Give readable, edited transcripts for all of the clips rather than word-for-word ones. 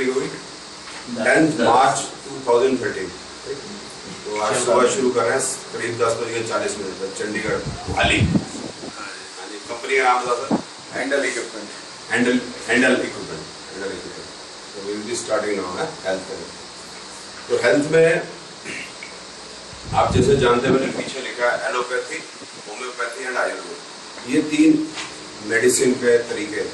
तारीख होगी? 10 मार्च 2013। तो आज सुबह शुरू कर रहे हैं करीब 10:40 पर चंडीगढ़ मोहाली। हाँ जी, कंपनी का नाम बता sir? Handle equipment. Handle equipment. तो विल बी स्टार्टिंग नाउ है हेल्थ में। तो हेल्थ में आप जैसे जानते हैं, मैंने पीछे लिखा है एलोपैथी, होम्योपैथी एंड आयुर्वेद। ये 3 मेडिसिन के तरीके हैं।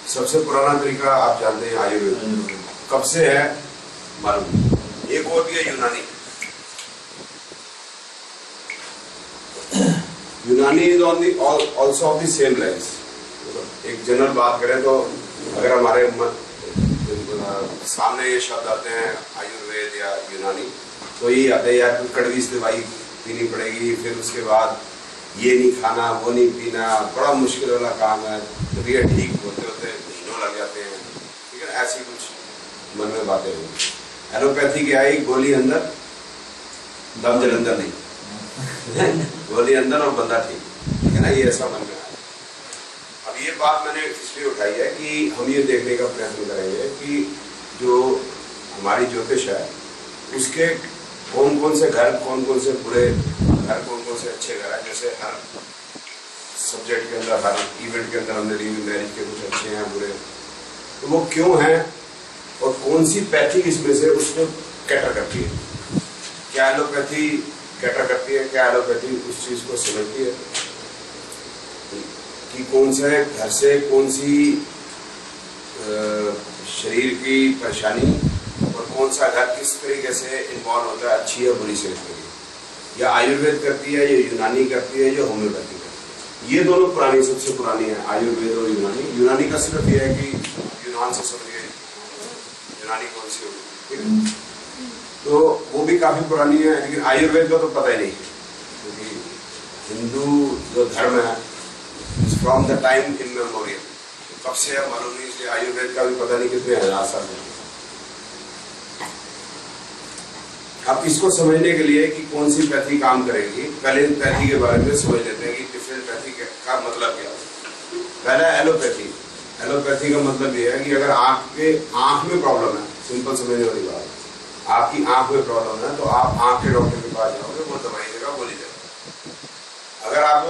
सबसे पुराना तरीका आप जानते हैं आयुर्वेद। कब से है मालूम? एक और भी है यूनानी। यूनानी is on the also of the same lines. एक जनरल बात करें तो अगर हमारे सामने ये शब्द आते हैं आयुर्वेद या यूनानी, तो ये आता है यार कोई कड़वी से दवाई पीनी पड़ेगी, फिर उसके बाद ये नहीं खाना, वो नहीं पीना, बड़ा मुश्किल वाला काम है, तबीयत ठीक होते होते महीनों लग जाते हैं। ठीक है, ऐसी कुछ मन में बातें हुई। एलोपैथी की आई, गोली अंदर दम जलंधर नहीं गोली अंदर और बंदा ठीक, ठीक है ना, ये ऐसा मन में आया। अब ये बात मैंने इसलिए उठाई है कि हम ये देखने का प्रयत्न करेंगे कि जो हमारी ज्योतिष है उसके कौन कौन से घर, कौन कौन से बुरे घर, कौन कौन से अच्छे घर है। जैसे हर सब्जेक्ट के अंदर, हर इवेंट के अंदर हमने रिव्यू मैरिज के कुछ अच्छे हैं, बुरे, तो वो क्यों हैं और कौन सी पैथी इसमें से उसको कैटर करती है। क्या एलोपैथी कैटर करती है, क्या एलोपैथी उस चीज को समझती है कि कौन से घर से कौन सी शरीर की परेशानी और कौन सा घर किस तरीके से इन्वॉल्व होता है अच्छी या बुरी सेहत के लिए। या आयुर्वेद करती है, या यूनानी करती है, या होम्योपैथी करती है। ये दोनों पुरानी, सबसे पुरानी है आयुर्वेद और यूनानी। यूनानी का सिर्फ यह है कि यूनान से समझिए यूनानी कौन सी होगी, ठीक है, तो वो भी काफी पुरानी है। लेकिन आयुर्वेद का तो पता ही नहीं, क्योंकि हिंदू जो धर्म है from the time in memorial, कब से है मालूम नहीं, इसलिए आयुर्वेद का भी पता नहीं कितने हजार साल है। अब इसको समझने के लिए कि कौन सी पैथी काम करेगी, पहले पैथी के बारे में समझ लेते हैं कि डिफरेंट पैथी का मतलब क्या है। पहला एलोपैथी। एलोपैथी का मतलब ये है कि अगर आपके आंख में प्रॉब्लम है, सिंपल समझने वाली बात, आपकी आंख में प्रॉब्लम है तो आप आंख के डॉक्टर के पास जाओगे, वो दवाई देगा, गोली देगा। अगर आप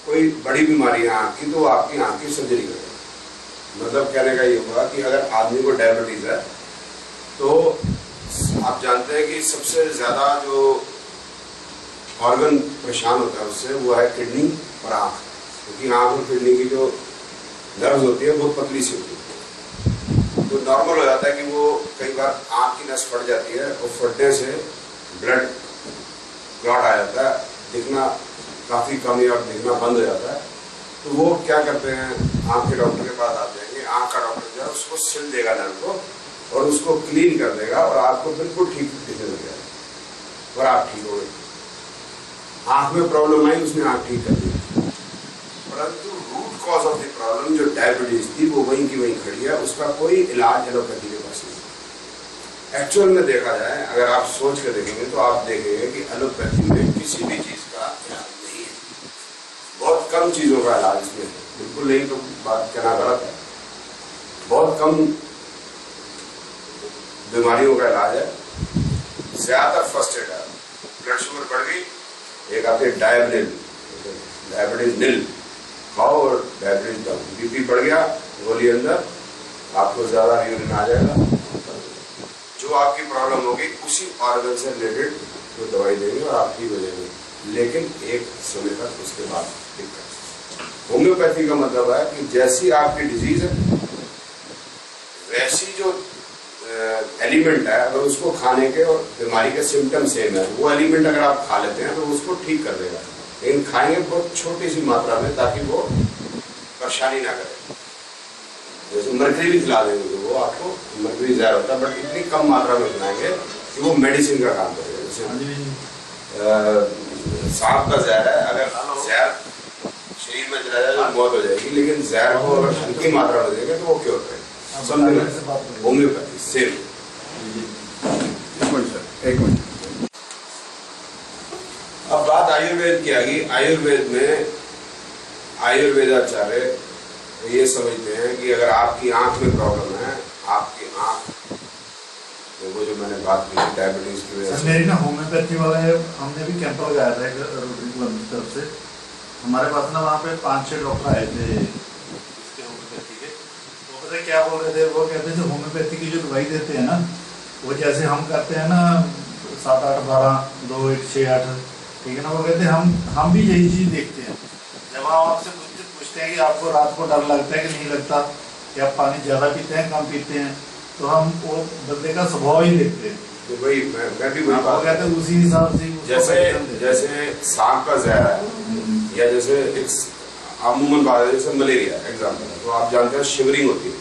कोई बड़ी बीमारी है आंख की, तो वो आपकी आंख की सर्जरी करेगा। मतलब कहने का ये होगा कि अगर आदमी को डायबिटीज है तो आप जानते हैं कि सबसे ज्यादा जो ऑर्गन परेशान होता है उससे, वो है किडनी और आंख। क्योंकि आंख और किडनी की जो नर्व्स होती है बहुत पतली सी होती है, तो नॉर्मल हो जाता है कि वो कई बार आंख की नस फट जाती है और फटने से ब्लड क्लॉट आ जाता है, दिखना काफी कम या दिखना बंद हो जाता है। तो वो क्या करते हैं, आंख के डॉक्टर के पास आते हैं कि आंख का डॉक्टर जो है उसको सिल देगा नर्व को और उसको क्लीन कर देगा और आपको बिल्कुल ठीक दिखने लग जाएगा और आप ठीक हो गए। आंख में प्रॉब्लम आई, उसने आंख ठीक कर दी, परंतु root cause of the problem जो डायबिटीज थी वो वहीं की वहीं खड़ी है, उसका कोई इलाज एलोपैथी के पास नहीं। एक्चुअल में देखा जाए, अगर आप सोच कर देखेंगे तो आप देखेंगे कि एलोपैथी में किसी भी चीज का इलाज नहीं है, बहुत कम चीजों का इलाज इसमें है। बिल्कुल नहीं तो बात कहना गलत है, बहुत कम बीमारियों का इलाज है, ज्यादातर फर्स्ट एड है। ब्लड शुगर बढ़ गई, एक आती है डायबिटीज नील खाओ और डायबिटीज डाउन। बीपी बढ़ गया, गोली अंदर, आपको ज्यादा यूरिन आ जाएगा, जो आपकी प्रॉब्लम होगी उसी ऑर्गन से रिलेटेड वो दवाई देंगे और आप ठीक हो जाएंगे, लेकिन एक समय तक उसके बाद दिक्कत। होम्योपैथी का मतलब है कि जैसी आपकी डिजीज है वैसी जो एलिमेंट है, अगर उसको खाने के और बीमारी के सिम्टम सेम है, वो एलिमेंट अगर आप खा लेते हैं तो उसको ठीक कर देगा, लेकिन खाएंगे बहुत छोटी सी मात्रा में ताकि वो परेशानी ना करे। जैसे मर्करी भी खिला देंगे तो वो आपको, मर्करी जहर होता है बट इतनी कम मात्रा में खिलाएंगे कि वो मेडिसिन का काम करेगा। जैसे सांप का जहर है, अगर जहर शरीर में चला जाए तो मौत हो जाएगी, लेकिन जहर को अगर हल्की मात्रा में देंगे तो वो क्योर करेगा। Homeopathy same. एक मिनट, अब बात आयुर्वेद की आ गई। आयुर्वेद में आयुर्वेदाचार्य ये समझते हैं कि अगर आपकी आंख में प्रॉब्लम है, आपकी आंख तो वो जो मैंने बात की डायबिटीज की वजह से। मेरी ना होम्योपैथी वाले हमने भी कैंप लगाया था एक रोटरी क्लब की तरफ से। हमारे पास ना वहाँ पे 5-6 डॉक्टर आए थे इसके होम्योपैथी के। तो पता क्या बोल रहे थे, वो कहते थे होम्योपैथी की जो दवाई देते हैं ना, वो जैसे हम करते हैं ना 7, 8, 12, 2, 1, 6, 8, ठीक है ना। वो कहते हैं हम भी यही चीज़ देखते हैं। जब हम आपसे पूछते हैं कि आपको रात को डर लगता है कि नहीं लगता, कि आप पानी ज़्यादा पीते हैं कम पीते हैं, तो हम वो बंदे का स्वभाव ही देखते हैं। तो भाई मैं भी वही बात कहते हैं उसी हिसाब से जैसे सांप का जहर है या जैसे एक अमूमन बात है जैसे मलेरिया एग्जाम्पल है, तो आप जानते हैं शिवरिंग होती है।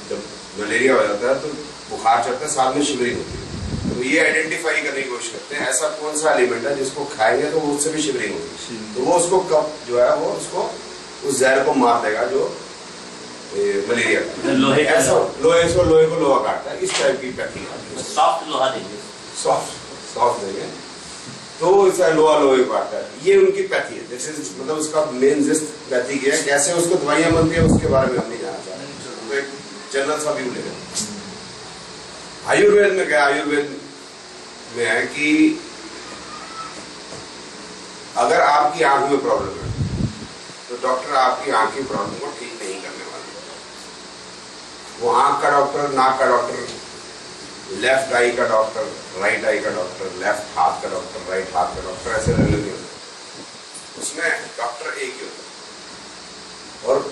जब मलेरिया हो जाता है तो बुखार चढ़ता है, साथ में शिवरिंग होती है। तो ये आइडेंटिफाई करने की कोशिश करते हैं ऐसा कौन सा एलिमेंट है जिसको खाएंगे तो उससे भी शिवरिंग होगी, तो वो उसको कब जो है वो उसको उस जहर को मार देगा जो मलेरिया का। लोहे को लोहा काटता है, इस टाइप की पैथी सॉफ्ट लोहा देंगे, सॉफ्ट देंगे तो इसका लोहा लोहे को काटता है। ये उनकी पैथी है, जैसे मतलब उसका मेन जिस्ट पैथी क्या है, कैसे उसको दवाइयां बनती है उसके बारे में हम नहीं जानना चाह रहे, तो एक जनरल सा व्यू लेंगे। आयुर्वेद में क्या, आयुर्वेद में है कि अगर आपकी आंख में प्रॉब्लम है तो डॉक्टर आपकी आंख की प्रॉब्लम को ठीक नहीं करने वाले। वो आंख का डॉक्टर, नाक का डॉक्टर, लेफ्ट आई का डॉक्टर, राइट आई का डॉक्टर, लेफ्ट हाथ का डॉक्टर, राइट हाथ का डॉक्टर, ऐसे अलग नहीं होता। उसमें डॉक्टर एक ही होता है और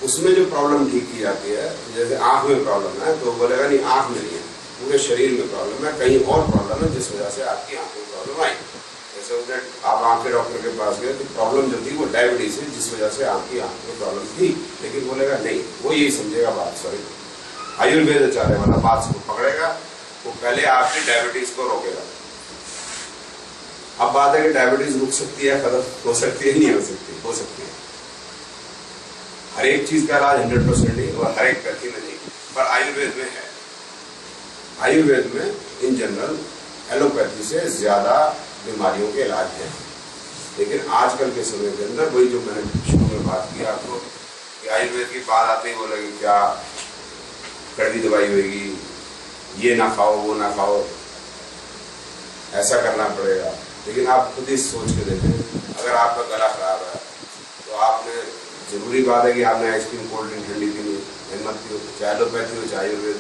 उसमें जो प्रॉब्लम ठीक की जाती है, जैसे आंख में प्रॉब्लम है तो बोलेगा नहीं आंख में नहीं है, पूरे शरीर में प्रॉब्लम है, कहीं और प्रॉब्लम है जिस वजह से आपकी आंख में प्रॉब्लम आई। जैसे उसने आप आंख के डॉक्टर के पास गए तो प्रॉब्लम जो थी वो डायबिटीज है जिस वजह से आपकी आंख में प्रॉब्लम थी, लेकिन बोलेगा नहीं, वो यही समझेगा बात, सॉरी आयुर्वेद आचार्य वाला बात को पकड़ेगा, वो पहले आपकी डायबिटीज को रोकेगा। अब बात है कि डायबिटीज रुक सकती है, खत्म हो सकती है, नहीं हो सकती, हो सकती है। हर एक चीज का इलाज 100% नहीं और हर एक पैथी में नहीं, पर आयुर्वेद में है। आयुर्वेद में इन जनरल एलोपैथी से ज्यादा बीमारियों के इलाज है, लेकिन आजकल के समय के अंदर वही जो मैंने शुरू में बात की आपको कि आयुर्वेद की बात आते ही बोलेगी क्या कड़वी दवाई होगी, ये ना खाओ वो ना खाओ, ऐसा करना पड़ेगा। लेकिन आप खुद ही सोच के देखें, अगर आपका गला खराब है तो आपने जरूरी बात है कि आपने आइसक्रीम कोल्ड ड्रिंक ठंडी पीनी है, हिम्मत की हो, चाहे एलोपैथी हो चाहे आयुर्वेद,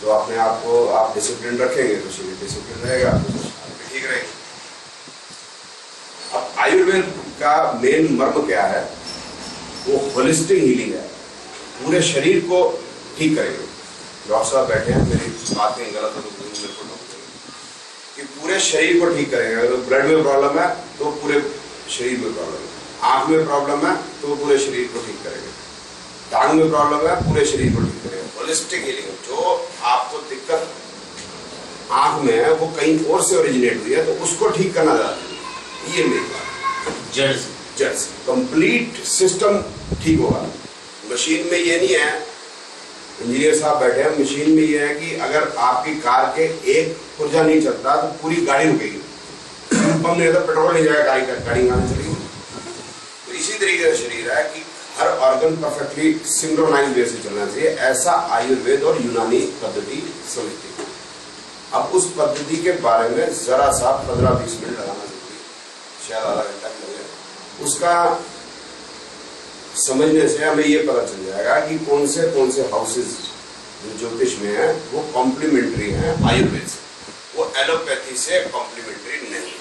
तो अपने आप को आप डिसिप्लिन रखेंगे तो शरीर डिसिप्लिन रहेगा, ठीक रहेगी। अब आयुर्वेद का मेन मर्म क्या है, वो होलिस्टिक हीलिंग है, पूरे शरीर को ठीक करेंगे। डॉक्टर साहब बैठे हैं, मेरी बातें गलत हो तो मेरे को कि पूरे शरीर को ठीक करेंगे। अगर ब्लड में प्रॉब्लम है तो पूरे शरीर में प्रॉब्लम है, आंख में प्रॉब्लम है तो पूरे शरीर को ठीक करेंगे, टांग में प्रॉब्लम है पूरे शरीर को ठीक करेंगे। होलिस्टिक हीलिंग, जो आपको दिक्कत आंख में है वो कहीं और से ओरिजिनेट हुई है तो उसको ठीक करना ज्यादा जरूरी है। ये मेरी बात, जड़ से कंप्लीट सिस्टम ठीक होगा। मशीन में ये नहीं है, इंजीनियर साहब बैठे हैं, मशीन में ये है कि अगर आपकी कार के एक पुर्जा नहीं चलता तो पूरी गाड़ी रुकेगी, पंप नहीं रहता, पेट्रोल नहीं जाएगा, गाड़ी कहां चलेगी। तो इसी तरीके से शरीर है कि हर ऑर्गन परफेक्टली सिंक्रोनाइज वे से चलना चाहिए, ऐसा आयुर्वेद और यूनानी पद्धति समझती है। अब उस पद्धति के बारे में जरा सा 15-20 मिनट लगाना जरूरी है, शायद आधा घंटा लगे। उसका समझने से हमें ये पता चल जाएगा कि कौन से हाउसेज जो ज्योतिष में है वो कॉम्प्लीमेंट्री हैं आयुर्वेद से, वो एलोपैथी से कॉम्प्लीमेंट्री नहीं है,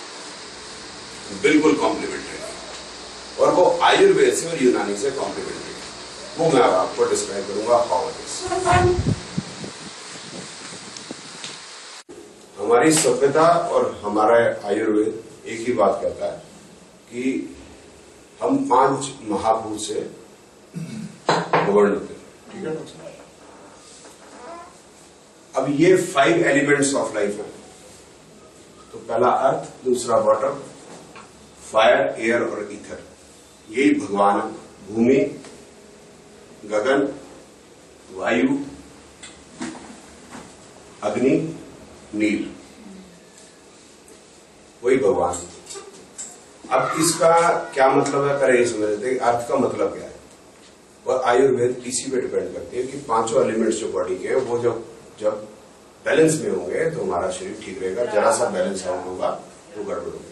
बिल्कुल कॉम्प्लीमेंट्री नहीं, और वो आयुर्वेद से और यूनानी से कॉम्प्लीमेंट्री है। वो मैं आपको डिस्क्राइब करूंगा हाउ इट इज। हमारी सभ्यता और हमारा आयुर्वेद एक ही बात कहता है कि हम 5 महाभूत से गवर्न होते हैं, ठीक है। अब ये 5 एलिमेंट्स ऑफ लाइफ है, तो पहला अर्थ, दूसरा वाटर, फायर, एयर और ईथर, यही भगवान है। भूमि, गगन, वायु, अग्नि, नील, वही भगवान। अब इसका क्या मतलब है, पहले ये समझ लेते हैं अर्थ का मतलब क्या है। और आयुर्वेद इसी पे डिपेंड करती है कि 5 एलिमेंट्स जो बॉडी के हैं वो जब बैलेंस में होंगे तो हमारा शरीर ठीक रहेगा। जरा सा बैलेंस आउट होगा तो गड़बड़ होगी।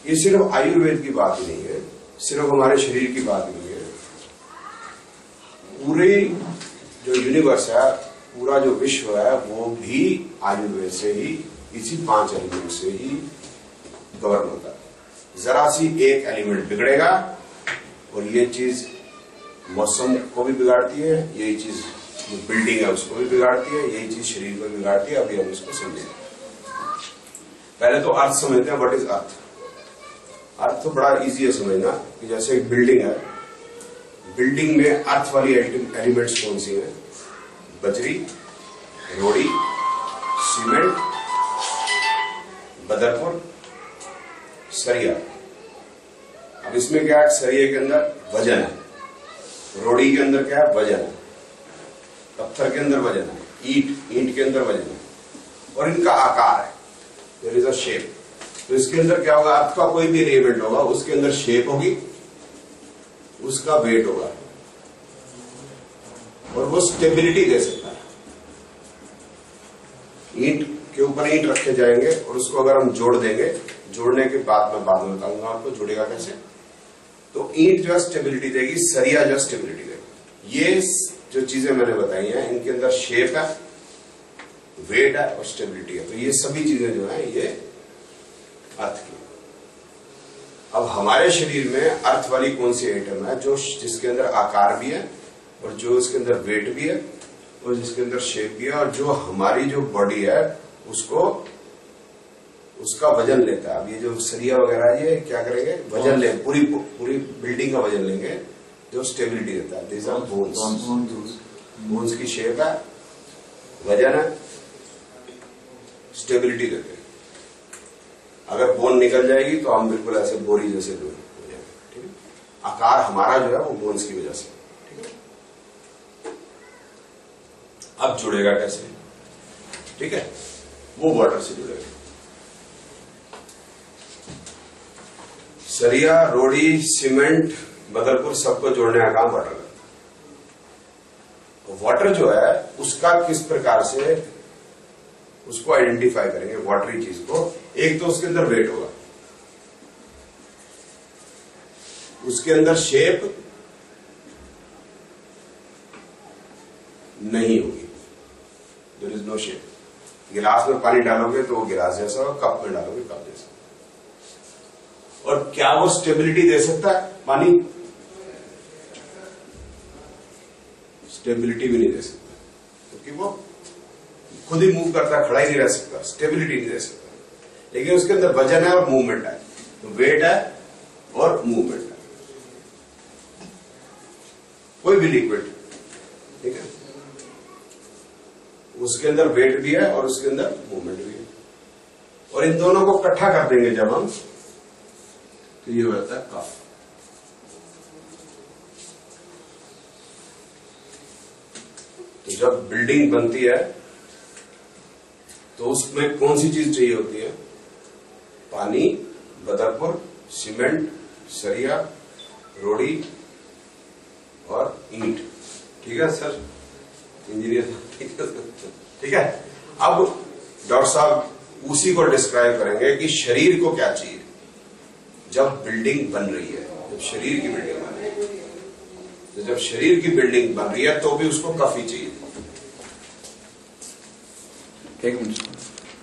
ये सिर्फ आयुर्वेद की बात ही नहीं है, सिर्फ हमारे शरीर की बात नहीं है, पूरे जो यूनिवर्स है, पूरा जो विश्व है, वो भी आयुर्वेद से ही, इसी 5 एलिमेंट से ही गवर्न होता है। जरा सी एक एलिमेंट बिगड़ेगा और ये चीज मौसम को भी बिगाड़ती है, यही चीज जो बिल्डिंग है उसको भी बिगाड़ती है, यही चीज शरीर को भी बिगाड़ती है। अभी हम इसको समझेंगे। पहले तो अर्थ समझते हैं। What is earth? अर्थ तो बड़ा इजी है समझना कि जैसे एक बिल्डिंग है, बिल्डिंग में अर्थ वाली एलिमेंट्स कौन सी हैं? बजरी, रोड़ी, सीमेंट, बदरपुर, सरिया। अब इसमें क्या है? सरिया के अंदर वजन है, रोड़ी के अंदर क्या है? वजन है, पत्थर के अंदर वजन है, ईंट के अंदर वजन है, और इनका आकार है, देयर इज अ शेप। तो इसके अंदर क्या होगा? अर्थ का कोई भी एलिमेंट होगा, उसके अंदर शेप होगी, उसका वेट होगा, और वो स्टेबिलिटी दे सकता है। ईंट के ऊपर ईंट रखे जाएंगे और उसको अगर हम जोड़ देंगे, जोड़ने के बाद में बताऊंगा आपको जुड़ेगा कैसे। तो ईंट जो है स्टेबिलिटी देगी, सरिया जो स्टेबिलिटी देगी। ये जो चीजें मैंने बताई हैं, इनके अंदर शेप है, वेट है और स्टेबिलिटी है। तो ये सभी चीजें जो है ये अर्थ की। अब हमारे शरीर में अर्थ वाली कौन सी आइटम है? जो जिसके अंदर आकार भी है, और जो इसके अंदर वेट भी है, और जिसके अंदर शेप भी है, और जो हमारी जो बॉडी है उसको उसका वजन लेता है। अब ये जो सरिया वगैरह है, ये क्या करेंगे? वजन ले, पूरी बिल्डिंग का वजन लेंगे, जो स्टेबिलिटी देता है। This are bones. बोन्स की शेप है, वजन है, स्टेबिलिटी देते हैं। अगर बोन निकल जाएगी तो हम बिल्कुल ऐसे बोरी जैसे हो जाएंगे। ठीक है? आकार हमारा जो है वो बोन्स की वजह से। ठीक है? अब जुड़ेगा कैसे? ठीक है, वो वाटर से जुड़ेगा। सरिया, रोड़ी, सीमेंट, बदरपुर सबको जोड़ने का काम वाटर करता है। वाटर जो है उसका किस प्रकार से उसको आइडेंटिफाई करेंगे, वाटरी चीज को? एक तो उसके अंदर वेट होगा, उसके अंदर शेप नहीं होगी, देयर इज नो शेप। गिलास में पानी डालोगे तो वो गिलास जैसा होगा, कप में डालोगे कप जैसा। और क्या वो स्टेबिलिटी दे सकता है? पानी स्टेबिलिटी भी नहीं दे सकता, क्योंकि वो खुद ही मूव करता है, खड़ा ही नहीं रह सकता, स्टेबिलिटी नहीं दे सकता। लेकिन उसके अंदर वजन है और मूवमेंट है, तो वेट है और मूवमेंट है। कोई भी लिक्विड, ठीक है, उसके अंदर वेट भी है और उसके अंदर मूवमेंट भी है। और इन दोनों को इकट्ठा कर देंगे जब हम, तो ये हो जाता है कफ। तो जब बिल्डिंग बनती है तो उसमें कौन सी चीज चाहिए होती है? पानी, बदरपुर, सीमेंट, सरिया, रोड़ी और ईंट। ठीक है सर, इंजीनियर? ठीक है। अब डॉक्टर साहब उसी को डिस्क्राइब करेंगे कि शरीर को क्या चाहिए जब बिल्डिंग बन रही है, जब शरीर की बिल्डिंग बन रही है। तो जब शरीर की बिल्डिंग बन रही है तो भी उसको काफी चाहिए। एक मिनट।